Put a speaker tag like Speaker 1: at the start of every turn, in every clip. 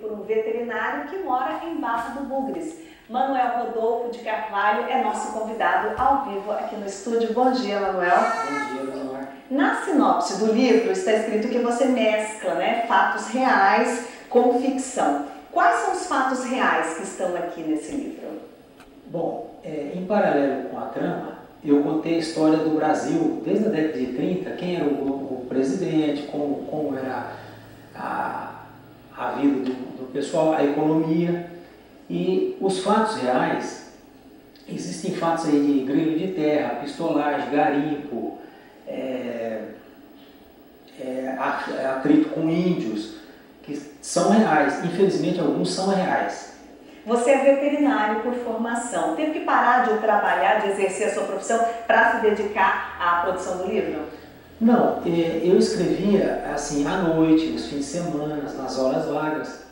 Speaker 1: por um veterinário que mora em Barra do Bugres. Manuel Rodolfo de Carvalho é nosso convidado ao vivo aqui no estúdio. Bom dia, Manuel.
Speaker 2: Bom dia, Leonor.
Speaker 1: Na sinopse do livro está escrito que você mescla, fatos reais com ficção. Quais são os fatos reais que estão aqui nesse livro?
Speaker 2: Bom, em paralelo com a trama, eu contei a história do Brasil desde a década de 30, quem era o presidente, como era a vida do pessoal, a economia. E os fatos reais, existem fatos aí de grilo de terra, pistolagem, garimpo, atrito com índios, que são reais. Infelizmente, alguns são reais.
Speaker 1: Você é veterinário por formação. Teve que parar de trabalhar, de exercer a sua profissão para se dedicar à produção do livro?
Speaker 2: Não, eu escrevia assim à noite, nos fins de semana, nas horas vagas.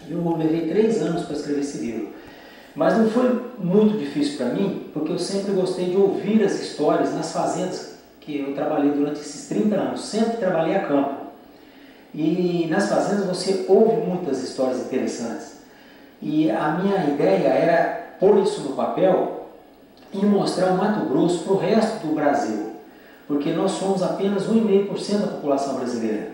Speaker 2: Eu levei 3 anos para escrever esse livro. Mas não foi muito difícil para mim, porque eu sempre gostei de ouvir as histórias nas fazendas que eu trabalhei durante esses 30 anos. Sempre trabalhei a campo. E nas fazendas você ouve muitas histórias interessantes. E a minha ideia era pôr isso no papel e mostrar o Mato Grosso para o resto do Brasil. Porque nós somos apenas 1,5% da população brasileira.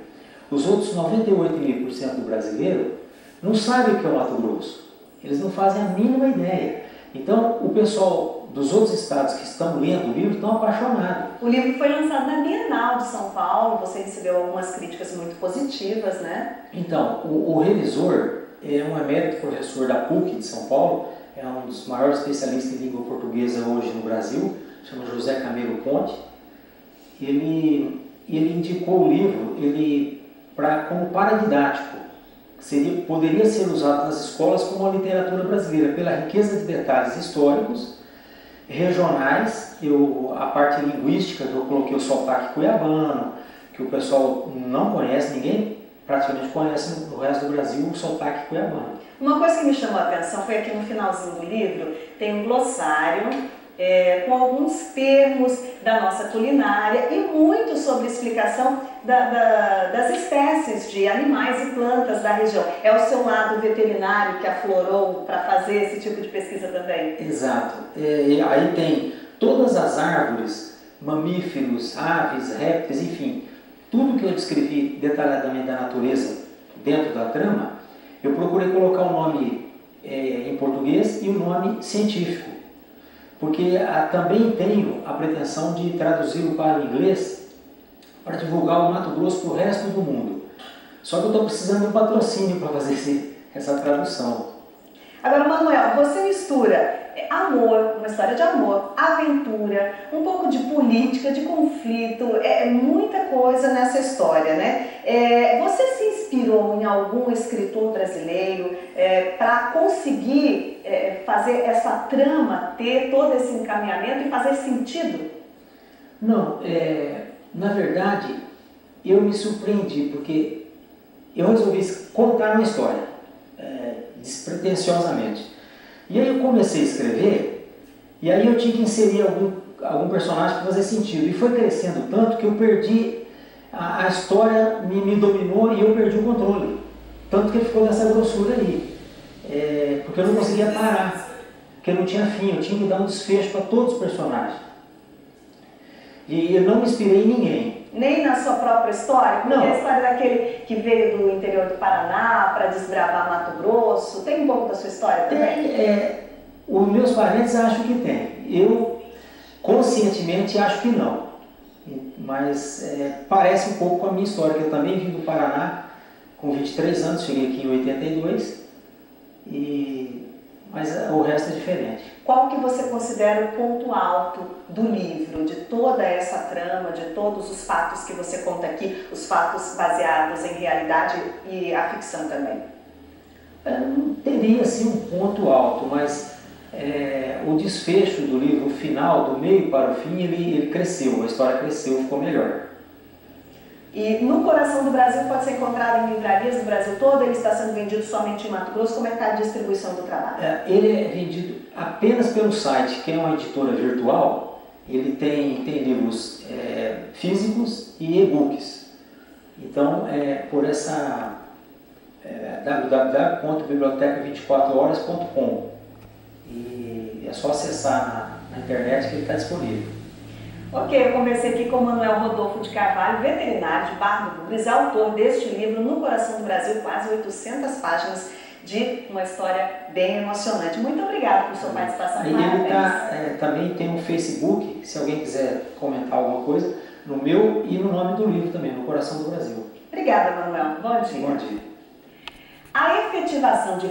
Speaker 2: Os outros 98,5% do brasileiro não sabem o que é o Mato Grosso. Eles não fazem a mínima ideia. Então, o pessoal dos outros estados que estão lendo o livro estão apaixonados.
Speaker 1: O livro foi lançado na Bienal de São Paulo, você recebeu algumas críticas muito positivas, né?
Speaker 2: Então, o revisor é um emérito professor da PUC de São Paulo, é um dos maiores especialistas em língua portuguesa hoje no Brasil, chama José Camilo Ponte. Ele indicou o livro como paradidático. Poderia ser usado nas escolas como a literatura brasileira, pela riqueza de detalhes históricos, regionais, a parte linguística, eu coloquei o sotaque cuiabano, que o pessoal não conhece, ninguém praticamente conhece no resto do Brasil o sotaque cuiabano.
Speaker 1: Uma coisa que me chamou a atenção foi aqui no finalzinho do livro, tem um glossário com alguns termos da nossa culinária e muito sobre explicação das espécies de animais e plantas da região. É o seu lado veterinário que aflorou para fazer esse tipo de pesquisa também?
Speaker 2: Exato. Aí tem todas as árvores, mamíferos, aves, répteis, enfim, tudo que eu descrevi detalhadamente da natureza dentro da trama, eu procurei colocar o nome em português e o nome científico. Porque também tenho a pretensão de traduzi-lo para o inglês para divulgar o Mato Grosso para o resto do mundo. Só que eu estou precisando de um patrocínio para fazer essa tradução.
Speaker 1: Agora, Manuel, você mistura amor, uma história de amor, aventura, um pouco de política, de conflito, muita coisa nessa história, né? Você se inspirou em algum escritor brasileiro para conseguir fazer essa trama ter todo esse encaminhamento e fazer sentido?
Speaker 2: Não, na verdade, eu me surpreendi, porque eu resolvi contar uma história, despretensiosamente. E aí eu comecei a escrever, e aí eu tinha que inserir algum personagem para fazer sentido. E foi crescendo tanto que eu perdi, a história me dominou e eu perdi o controle. Tanto que ele ficou dessa grossura aí. Porque eu não conseguia parar, porque não tinha fim, eu tinha que dar um desfecho para todos os personagens. E eu não me inspirei em ninguém.
Speaker 1: Nem na sua própria história? Porque
Speaker 2: não.
Speaker 1: A história daquele que veio do interior do Paraná para desbravar Mato Grosso, tem um pouco da sua história também?
Speaker 2: Os meus parentes acham que tem. Eu, conscientemente, acho que não. Mas parece um pouco com a minha história, que eu também vim do Paraná com 23 anos, cheguei aqui em 82, mas o resto é diferente.
Speaker 1: Qual que você considera o ponto alto do livro, de toda essa trama, de todos os fatos que você conta aqui, os fatos baseados em realidade e a ficção também?
Speaker 2: Eu não teria assim um ponto alto, mas o desfecho do livro, o final, do meio para o fim, ele cresceu, a história cresceu, ficou melhor.
Speaker 1: E No Coração do Brasil pode ser encontrado em livrarias do Brasil todo, ele está sendo vendido somente em Mato Grosso. Como é que está a distribuição do trabalho?
Speaker 2: Ele é vendido apenas pelo site, que é uma editora virtual. Ele tem livros físicos e e-books. Então, www.biblioteca24horas.com, e é só acessar na internet que ele está disponível.
Speaker 1: Ok, eu conversei aqui com o Manuel Rodolfo de Carvalho, veterinário de Barra do Bugres, autor deste livro No Coração do Brasil, quase 800 páginas de uma história bem emocionante. Muito obrigada por sua participação.
Speaker 2: Aí ele também tem um Facebook, se alguém quiser comentar alguma coisa, no meu e no nome do livro também, No Coração do Brasil.
Speaker 1: Obrigada, Manuel. Bom dia.
Speaker 2: Bom dia.
Speaker 1: A efetivação de